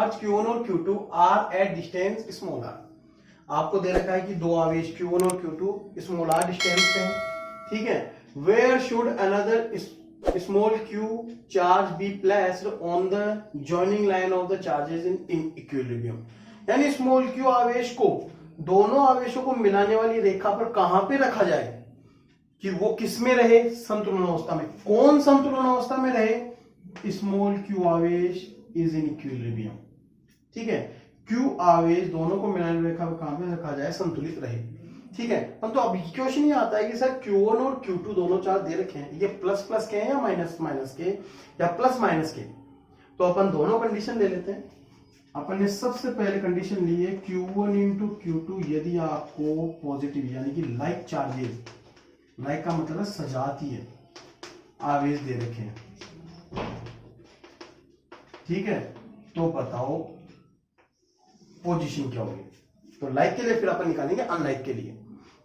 Charge Q1 और Q2 are at distance small r. आपको दे रखा है कि दो आवेश Q1 और Q2 स्मॉल आर डिस्टेंस पे हैं, ठीक है। Where should another small q charge be placed on the joining line of the charges in equilibrium. यानी स्मॉल q आवेश को दोनों आवेशों को मिलाने वाली रेखा पर कहां पे रखा जाए कि वो किस में रहे, संतुलन अवस्था में। कौन संतुलन अवस्था में रहे? स्मॉल q आवेश इज इन इक्विलिब्रियम, ठीक है। q आवेश दोनों को मिलाने रेखा पर कहां पे रखा जाए, संतुलित रहे, ठीक है। परंतु अब क्वेश्चन ये आता है कि सर Q1 और Q2 दोनों चार्ज दे रखे हैं, ये प्लस प्लस के हैं या माइनस माइनस के या प्लस माइनस के। तो अपन दोनों कंडीशन ले लेते हैं। अपन ने सबसे पहले कंडीशन ली है Q1 इंटू Q2 यदि आपको पॉजिटिव यानी कि लाइक चार्जेस, लाइक का मतलब है सजातीय आवेश दे रखे हैं, ठीक है। तो बताओ पोजीशन क्या होगी। तो लाइक के लिए फिर अपन निकालेंगे अनलाइक के लिए।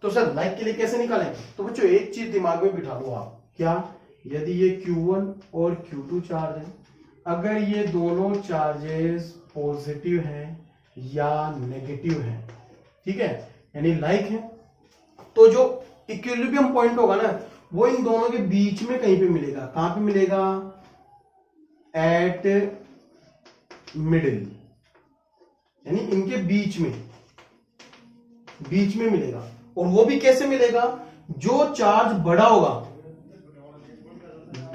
तो सर लाइक के लिए कैसे निकालें? तो बच्चों एक चीज दिमाग में बिठा लो आप, क्या? यदि ये Q1 और Q2 चार्ज है, अगर ये दोनों चार्जेस पॉजिटिव हैं या नेगेटिव हैं, ठीक है, यानी लाइक है, तो जो इक्विलिब्रियम पॉइंट होगा ना वो इन दोनों के बीच में कहीं पे मिलेगा। कहां पे मिलेगा? एट मिडिल, यानी इनके बीच में मिलेगा। और वो भी कैसे मिलेगा? जो चार्ज बड़ा होगा,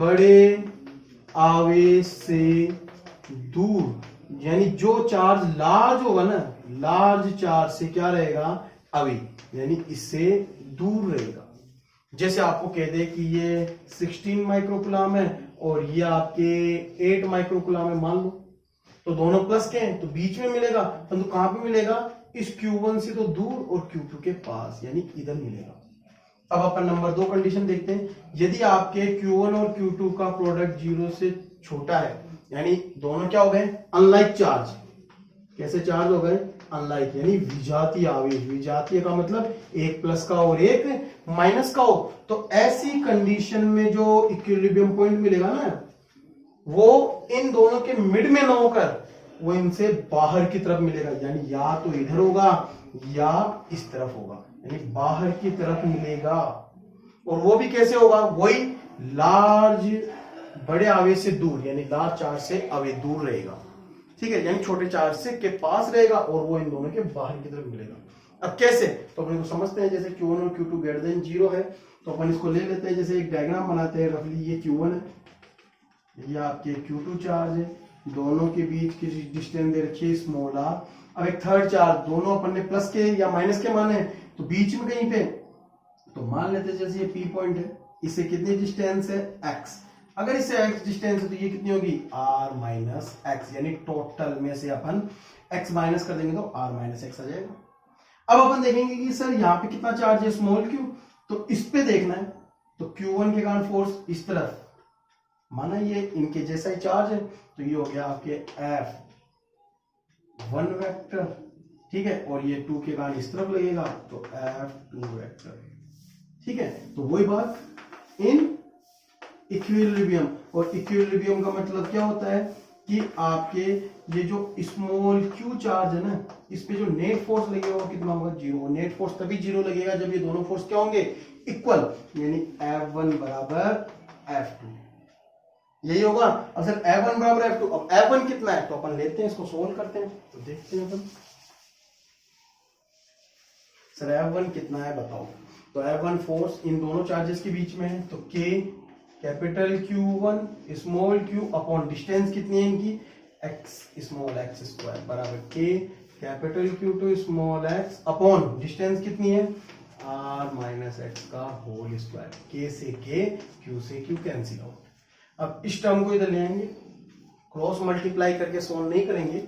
बड़े आवेश से दूर, यानी जो चार्ज लार्ज होगा ना, लार्ज चार्ज से क्या रहेगा? अवे, यानी इससे दूर रहेगा। जैसे आपको कह दे कि ये 16 माइक्रोकुलाम है और ये आपके 8 माइक्रोकुलाम है मान लो, तो दोनों प्लस के हैं तो बीच में मिलेगा। परंतु कहां पे मिलेगा? इस Q1 से तो दूर और Q2 के पास, यानी इधर मिलेगा। अब अपन नंबर 2 कंडीशन देखते हैं। यदि आपके Q1 और Q2 का प्रोडक्ट 0 से छोटा है, यानी दोनों क्या हो गए? Unlike charge. कैसे चार्ज हो गए? अनलाइक, यानी विजातीय आवेश। विजातीय का मतलब एक प्लस का और एक माइनस का हो। तो ऐसी कंडीशन में जो इक्विलिब्रियम पॉइंट मिलेगा ना, वो इन दोनों के मिड में ना होकर वो इनसे बाहर की तरफ मिलेगा, यानी या तो इधर होगा या इस तरफ होगा, यानी बाहर की तरफ मिलेगा। और वो भी कैसे होगा? वही लार्ज, बड़े आवेश से दूर, यानी लार्ज चार्ज से अवे दूर रहेगा, ठीक है, यानी छोटे चार्ज से के पास रहेगा और वो इन दोनों के बाहर की तरफ मिलेगा। अब कैसे? तो अपन इसको समझते हैं। जैसे Q1 और Q2 ग्रेटर देन 0 है, तो अपन इसको ले लेते हैं। जैसे एक डायग्राम बनाते हैं। रफली ये Q1 है, ये आपके Q2 चार्ज है, दोनों के बीच की डिस्टेंस दे रखी है स्मॉल आर। अब एक थर्ड चार्ज, दोनों अपन ने प्लस के या माइनस के माने, तो बीच में कहीं पे, तो मान लेते हैं जैसे ये P पॉइंट है, इससे कितनी डिस्टेंस है? X। अगर इससे X डिस्टेंस है तो ये कितनी होगी? R माइनस एक्स, यानी टोटल में से अपन X माइनस कर देंगे तो R माइनस एक्स आ जाएगा। अब अपन देखेंगे कि सर यहाँ पे कितना चार्ज है? स्मॉल q, तो इस पे देखना है। तो Q1 के कारण फोर्स इस तरफ, माना ये इनके जैसा ही चार्ज है, तो ये हो गया आपके F1 वेक्टर, ठीक है, और ये 2 के कारण इस तरफ लगेगा तो F2 वेक्टर, ठीक है। तो वही बात इन इक्विलिब्रियम। और इक्विलिब्रियम का मतलब क्या होता है कि आपके ये जो स्मॉल q चार्ज है ना, इस पे जो नेट फोर्स लगेगा वो कितना होगा? 0। नेट फोर्स तभी 0 लगेगा जब ये दोनों फोर्स क्या होंगे? इक्वल, यानी F1 बराबर F2, यही होगा। अब सर F1 बराबर F2, अब F1 कितना है? तो अपन लेते हैं, इसको सोल्व करते हैं, तो देखते हैं अपन सर F1 कितना है बताओ। तो F1 फोर्स इन दोनों चार्जेस के बीच में है, तो K capital Q1 small q upon distance कितनी है इनकी? x स्मॉल x स्क्वायर बराबर K capital Q2 small x upon distance कितनी है? R माइनस एक्स का होल स्क्वायर। K से K, Q से Q कैंसिल आउट। अब इस टर्म को इधर ले आएंगे, क्रॉस मल्टीप्लाई करके सोल्व नहीं करेंगे,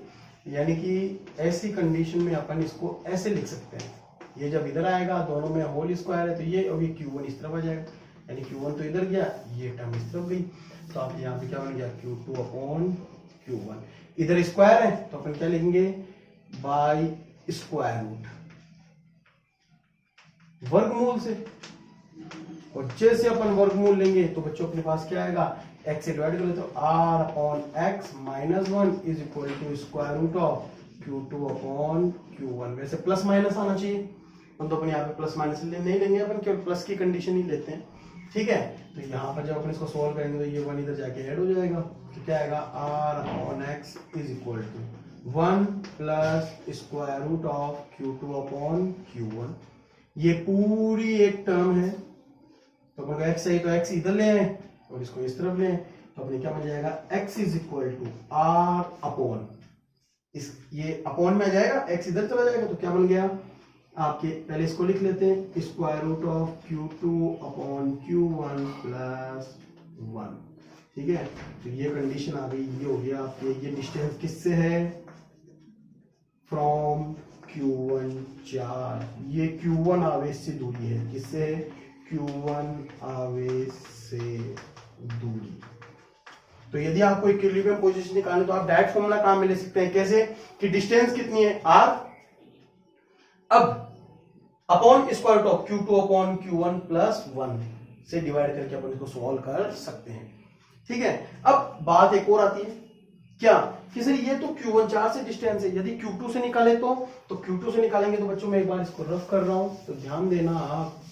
यानी कि ऐसी कंडीशन में अपन इसको ऐसे लिख सकते हैं। ये जब इधर आएगा, दोनों में होल स्क्वायर है, तो ये अभी Q1 इस तरफ आ जाएगा, यानी Q1 तो इधर गया, ये टर्म इस तरफ गई, तो आप यहाँ पे क्या बन गया? Q2 upon Q1। इधर स्क्वायर है तो अपन क्या लिखेंगे? बाय स्क्वायर रूट, वर्गमूल से। और जैसे अपन वर्गमूल लेंगे तो बच्चों अपने पास क्या आएगा? x से डिवाइड कर ले तो r upon x minus 1 is equal to square root of q2 upon q1। वैसे प्लस माइनस आना चाहिए, हम तो अपन यहाँ पे प्लस माइनस नहीं लेंगे, अपन केवल प्लस की कंडीशन ही लेते हैं, ठीक है। तो यहाँ पर जब अपन इसको सोल्व करेंगे तो ये 1 इधर जाके ऐड हो जाएगा, तो क्या आएगा r upon x is equal to 1 plus square root of q2 upon q1। ये पूरी एक टर्म है, तो अपन को x चाहिए तो x इधर ले आए और इसको इस तरफ ले आए, तो अपने क्या बन जाएगा x is equal to r upon, इस ये अपॉन में आ जाएगा, x इधर चला जाएगा, तो क्या बन गया आपके, पहले इसको लिख लेते हैं, square root of q2 upon q1 plus 1, ठीक है। तो ये कंडीशन आ गई, ये हो गया आपके, ये डिस्टेंस किससे है, फ्रॉम q1 चार्ज, ये q1 आवेश से दूरी है, किससे, q1 आवेश से दूरी। तो यदि आपको इक्विलिब्रियम पोजीशन निकालनी तो आप डायरेक्ट फॉर्मूला काम में ले सकते हैं, कैसे कि डिस्टेंस कितनी है r, अब upon square root of q2 upon q1 plus 1 से डिवाइड करके अपन इसको सॉल्व कर सकते हैं, ठीक है। अब बात एक और आती है, क्या कि सर ये तो q1 चार्ज से डिस्टेंस है, यदि q2 से निकाले तो q2 से निकालेंगे तो बच्चों मैं एक बार इसको रफ कर रहा हूं, तो ध्यान देना आप,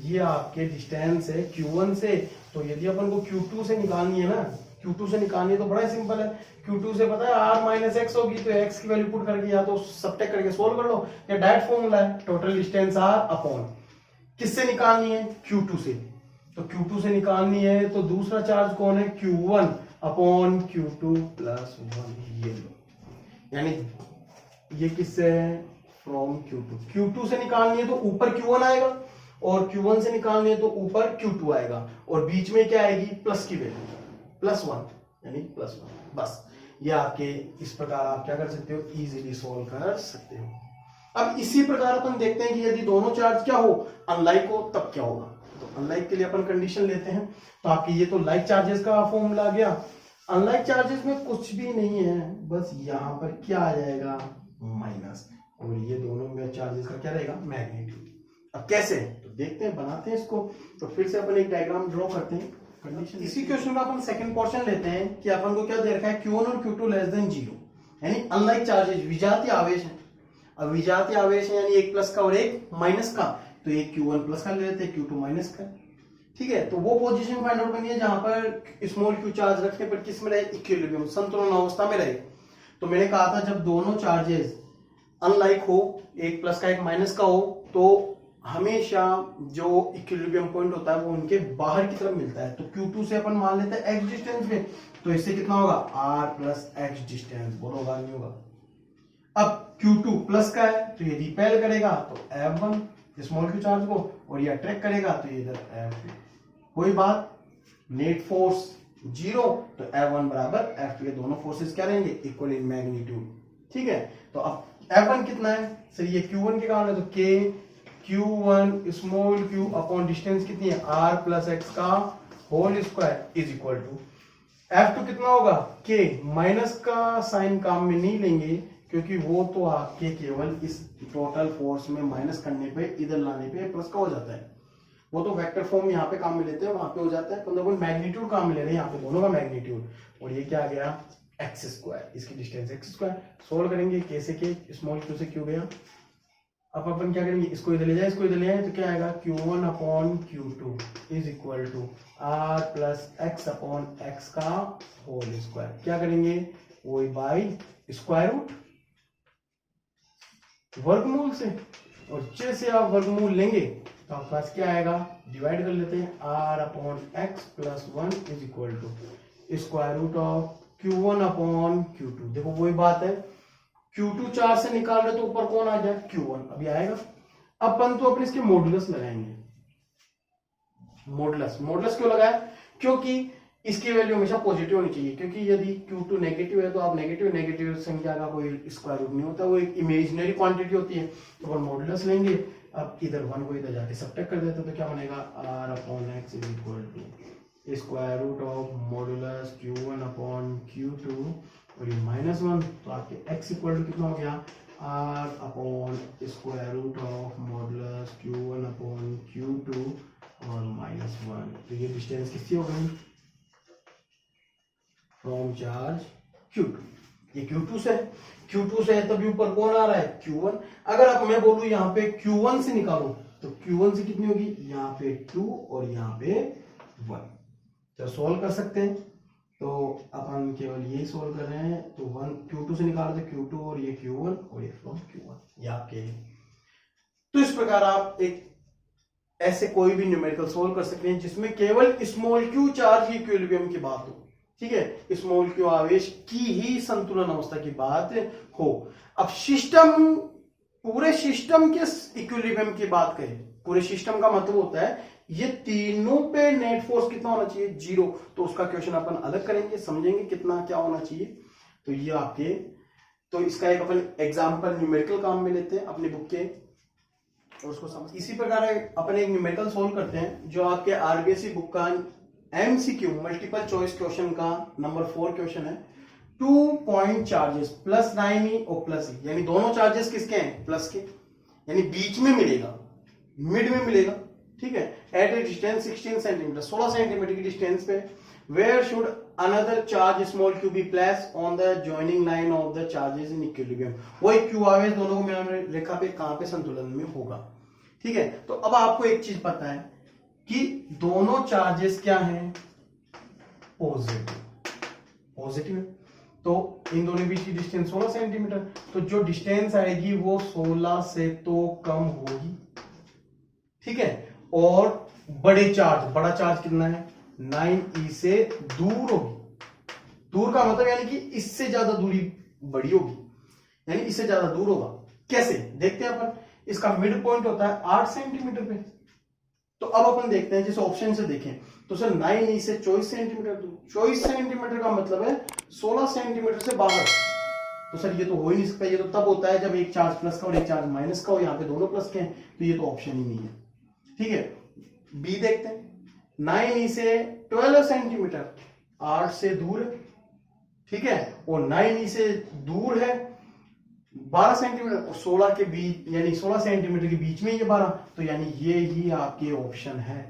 ये आपके डिस्टेंस है q1 से, तो यदि अपन को q2 से निकालनी है ना, q2 से निकालनी है तो बड़ा सिंपल है, q2 से पता है r माइनस एक्स होगी, तो x की वैल्यू पुट करके या तो सबट्रैक्ट करके सोल्व कर लो, या डायरेक्ट फॉर्मूला है, टोटल डिस्टेंस r अपॉन किससे निकालनी है, q2 से, तो q2 से निकालनी है तो दूसरा चार्ज कौन है, q1 अपॉन q2 प्लस 1, ये लो, यानी ये किससे है, फ्रॉम q2 से निकालनी है तो ऊपर q1 आएगा, और q1 से निकालनी है तो ऊपर q2 आएगा, और बीच में क्या आएगी, प्लस की वैल्यू प्लस 1, यानी प्लस 1, बस ये आपके, इस प्रकार आप क्या कर सकते हो, इजीली सॉल्व कर सकते हो। अब इसी प्रकार अपन देखते हैं कि यदि दोनों चार्ज क्या हो, अनलाइक हो, तब क्या होगा। तो अनलाइक के लिए अपन कंडीशन लेते हैं, तो आपकी ये तो लाइक चार्जेस का फॉर्मूला आ गया, अनलाइक चार्जेस में कुछ भी नहीं है, बस यहाँ पर क्या आ जाएगा, माइनस, और ये दोनों में चार्जेस का क्या रहेगा, मैग्नीट्यूड। अब कैसे, तो देखते हैं, बनाते हैं इसको, तो फिर से अपन एक डायग्राम ड्रॉ करते हैं। कंडीशन इसी क्वेश्चन का अपन सेकंड पोर्शन लेते हैं कि अपन को क्या दे रखा है, q1 और q2 लेस देन 0, यानी अनलाइक चार्जेस, विजातीय आवेश है। अब विजातीय आवेश है यानी एक प्लस का और एक माइनस का, तो एक q1 प्लस का ले लेते हैं, q2 माइनस का, ठीक है। तो वो पोजीशन फाइंड आउट करनी है जहां पर स्मॉल q चार्ज रखने पर किस में रहे, इक्विलिब्रियम, संतुलन अवस्था में रहे। तो मैंने कहा था जब दोनों चार्जेस अनलाइक हो, एक प्लस का एक माइनस का हो, तो हमेशा जो इक्विलिब्रियम पॉइंट होता है वो उनके बाहर की तरफ मिलता है। तो q2 से अपन मान लेते हैं x डिस्टेंस में, तो इससे कितना होगा, r प्लस x डिस्टेंस, बोलो होगा नहीं होगा। अब q2 प्लस का है तो ये रिपेल करेगा तो F1 स्मॉल q चार्ज को, और ये अट्रैक्ट करेगा तो ये इधर F2, कोई बात, नेट फोर्स 0, तो F1 बराबर F2, ये दोनों फोर्सेस क्या रहेंगे, इक्वल इन मैग्नीट्यूड, ठीक है। तो अब F1 कितना है, सर ये q1 के कारण है, तो k q1 small q upon distance कितनी है, r प्लस एक्स का whole square is equal to F2 कितना होगा, k, माइनस का साइन काम में नहीं लेंगे क्योंकि वो तो आपके केवल इस टोटल फोर्स में माइनस करने पे, इधर लाने पे प्लस का हो जाता है, वो तो वेक्टर फॉर्म यहाँ पे काम में लेते हैं, वहां पे हो जाता है, मतलब मैग्नीट्यूड काम में ले रहे हैं यहाँ पे दोनों का मैग्नीट्यूड, और ये क्या आ गया, एक्स स्क्वायर, इसकी डिस्टेंस एक्स स्क्वायर। सोल्व करेंगे कैसे, के स्मॉल q से q गया, अब अपन क्या करेंगे, इसको इधर ले जाए, इसको इधर ले जाए, तो क्या आएगा, q1 upon q2 is equal to r plus x upon x का होल स्क्वायर, क्या करेंगे, वही बाई स्क्वायर रूट, वर्गमूल से, और जैसे आप वर्गमूल लेंगे तो आपके पास क्या आएगा, डिवाइड कर लेते हैं, r upon x plus 1 is equal to square root of q1 upon q2। देखो वही बात है, q2 4 से निकाल रहे तो ऊपर कौन आ जाए, q1, अभी आएगा। अब अपन तो अपने इसके मॉडुलस लगाएंगे, मॉडुलस क्यों लगाया, क्योंकि इसकी वैल्यू हमेशा पॉजिटिव होनी चाहिए, क्योंकि यदि q2 नेगेटिव है तो आप नेगेटिव संख्या का कोई स्क्वायर रूट नहीं होता, वो एक इमेजिनरी क्वांटिटी होती है, तो अपन मॉडुलस लेंगे। अब इधर 1 को इधर जाके सब्ट्रैक्ट कर देते तो क्या बनेगा, r upon x is equal to square root of modulus q1 upon q2, और ये -1, तो आपके x इक्वल टू कितना हो गया, r upon square root of modulus q1 upon q2 और -1, तो ये डिस्टेंस किसकी हो गई, फ्रॉम चार्ज Q2। ये Q2 से है, Q2 से है तभी ऊपर कौन आ रहा है Q1। अगर अब मैं बोलूं यहाँ पे Q1 से निकालो तो Q1 से कितनी होगी, यहाँ पे 2 और यहाँ पे 1। तो सोल्व कर सकते हैं, तो अपन केवल यही सोल्व कर रहे हैं। तो 1 Q2 से निकालो तो Q2 और ये Q1 और ये फ्रॉम Q1 ये आपके। तो इस प्रकार आप एक ऐसे कोई भी न्यूमेरिकल सोल्व कर सकते हैं जिसमें केवल स्मॉल q चार्ज इक्विलिब्रियम की बात हो, ठीक है, स्मॉल q आवेश की ही संतुलन अवस्था की बात हो। अब सिस्टम, पूरे सिस्टम के इक्विलिब्रियम की बात करें, पूरे सिस्टम का मतलब होता है ये तीनों पे नेट फोर्स कितना होना चाहिए, 0। तो उसका क्वेश्चन अपन अलग करेंगे, समझेंगे कितना क्या होना चाहिए। तो ये आपके, तो इसका एक अपन एग्जाम्पल न्यूमेरिकल काम में लेते हैं अपनी बुक के और उसको समझ। इसी प्रकार अपन एक न्यूमेरिकल सोल्व करते हैं जो आपके आरबीएससी बुक का एमसीक्यू मल्टीपल चॉइस क्वेश्चन का नंबर 4 क्वेश्चन है। 2 पॉइंट चार्जेस प्लस 9e और प्लस e, यानी दोनों चार्जेस किसके हैं, प्लस के, यानी बीच में मिलेगा, मिड में मिलेगा, ठीक है। At a distance 16 centimetre, 16 centimetre की डिस्टेंस पे, where should another charge small q be place on the joining line of the charges in equilibrium. वही q आवेश दोनों को मिलाने रेखा पे कहां पे संतुलन में होगा, ठीक है। तो अब आपको एक चीज पता है कि दोनों चार्जेस क्या हैं, पॉजिटिव, पॉजिटिव है। तो इन दोनों बीच की डिस्टेंस 16 सेंटीमीटर, तो जो डिस्टेंस आएगी वो 16 से तो कम होगी, ठीक है। और बड़े चार्ज, बड़ा चार्ज कितना है, 9e से दूर होगी। दूर का मतलब यानी कि इससे ज्यादा दूरी बड़ी होगी, यानी इससे ज्यादा दूर होगा। कैसे देखते हैं अपन, इसका मिड पॉइंट होता है 8 सेंटीमीटर पे। तो अब अपन देखते हैं, जैसे ऑप्शन से देखें तो सर 9e से 24 सेंटीमीटर दूर, 24 सेंटीमीटर का मतलब है 16 सेंटीमीटर से बाहर। तो सर ये तो हो ही नहीं सकता, ये तो तब होता है जब एक चार्ज प्लस का और एक चार्ज माइनस का हो, यहाँ पे दोनों प्लस के हैं, तो ये तो ऑप्शन ही नहीं है, ठीक है। बी देखते हैं, 9e से 12 सेंटीमीटर, 8 से दूर है, ठीक है, और 9e से दूर है 12 सेंटीमीटर और 16 के बीच, यानी 16 सेंटीमीटर के बीच में ये 12, तो यानी ये ही आपके ऑप्शन है।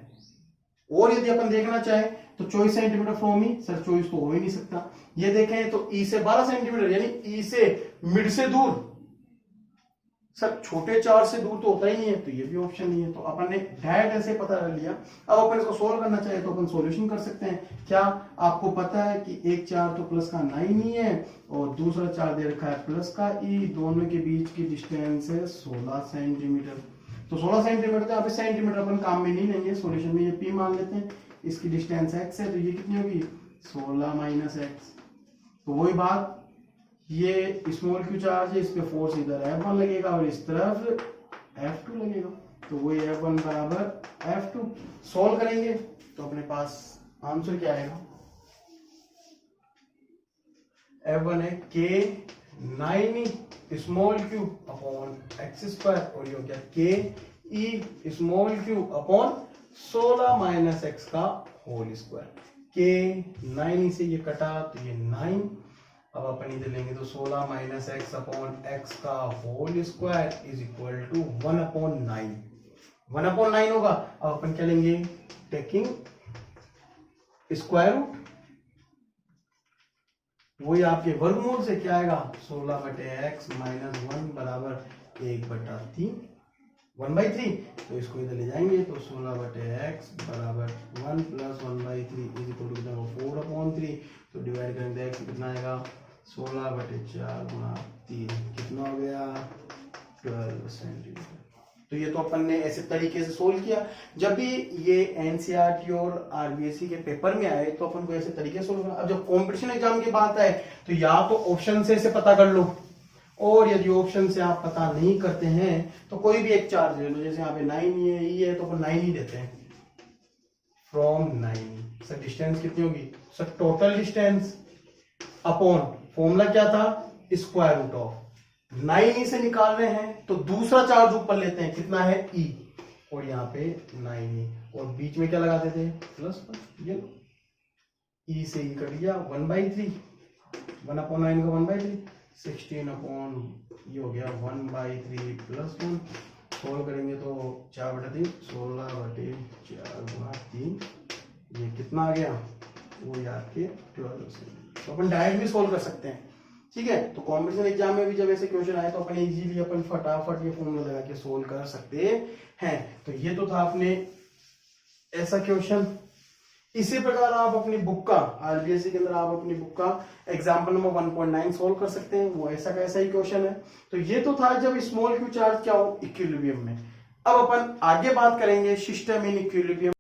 और यदि अपन देखना चाहें तो 24 सेंटीमीटर फ्रॉम ई, सर 24 तो हो ही नहीं सकता। ये देखें तो ई से 12 सेंटीमीटर, यानी ई से मिड से दूर, सर छोटे चार्ज से दूर तो होता ही नहीं है, तो ये भी ऑप्शन नहीं है। तो अपन ने डायरेक्ट ऐसे पता कर लिया। अब अपन इसको सोल्व करना चाहे तो अपन सॉल्यूशन कर सकते हैं। क्या आपको पता है कि एक चार्ज तो प्लस का 9 ही है और दूसरा चार्ज दे रखा है प्लस का ई, दोनों के बीच की डिस्टेंस है 16 सेंटीमीटर। तो 16 सेंटीमीटर, तो यहाँ पे सेंटीमीटर अपन काम में नहीं लेंगे, सोल्यूशन में ये पी मान लेते हैं। इसकी डिस्टेंस एक्स है, तो ये कितनी होगी 16 माइनस एक्स। तो वही बात, ये स्मॉल q चार्ज है, इस पे फोर्स इधर F1 लगेगा और इस तरफ F2 लगेगा, तो वही F1 बराबर F2। सॉल्व करेंगे तो अपने पास आंसर क्या आएगा, F1 है k 9e small q upon x square, और ये हो गया k e small q upon 16 minus x का होल स्क्वायर। k 9e से ये कटा तो ये 9, अब अपन इधर लेंगे तो 16 माइनस एक्स अपॉन एक्स का whole square is equal to 1 upon 9, 1 upon 9 होगा। अब अपन क्या लेंगे, टेकिंग स्क्वायर रूट, वही आपके वर्गमूल से क्या आएगा 16 बटे एक्स माइनस 1 बराबर 1/3, 1/3। तो इसको इधर ले जाएंगे तो 16 बटे एक्स बराबर 1 plus 1/3 is equal to 4 upon 3। तो डिवाइड करेंगे तो एक्स कितना आएगा 16 बटे 4 गुणा 3, कितना हो गया 12 सेंटीमीटर। तो ये तो अपन ने ऐसे तरीके से सोल्व किया। जब भी ये एनसीईआरटी और आरबीएससी के पेपर में आए तो अपन को ऐसे तरीके से सोल्व करना। अब जब कॉम्पिटिशन एग्जाम की बात आए तो या तो ऑप्शन से इसे पता कर लो, और यदि ऑप्शन से आप पता नहीं करते हैं तो कोई भी एक चार्ज ले लो, जैसे यहाँ पे 9 है, ई है, तो अपन 9 ही देते हैं फ्रॉम 9। सर डिस्टेंस कितनी होगी, sir total distance upon formula क्या था, स्क्वायर रूट ऑफ 9e से निकाल रहे हैं तो दूसरा चार्ज ऊपर लेते हैं, कितना है e, और यहाँ पे 9e, और बीच में क्या लगाते थे प्लस, ये e से e कट गया 1/3, 1 अपॉन 9 का 1/3, 16 अपॉन ये हो गया 1/3 प्लस 1। सोल्व करेंगे तो 4/3, 16 बटे 4 गुणा 3, ये कितना आ गया वो याद के 12 से। तो अपन डायरेक्ट भी सोल्व कर सकते हैं, ठीक है। तो कॉम्पिटिशन एग्जाम में भी जब ऐसे क्वेश्चन आए तो अपन इजीली अपन फटाफट ये फॉर्मूला लगा के सोल्व कर सकते हैं। तो ये तो था अपने ऐसा क्वेश्चन। इसी प्रकार आप अपनी बुक का आरबीएससी के अंदर आप अपनी बुक का एग्जाम्पल नंबर 1.9 सोल्व कर सकते हैं, वो ऐसा का ऐसा ही क्वेश्चन है। तो ये तो था जब स्मॉल क्यू चार्ज क्या हो, इक्विलिब्रियम में। अब अपन आगे बात करेंगे सिस्टम इन इक्विलिब्रियम।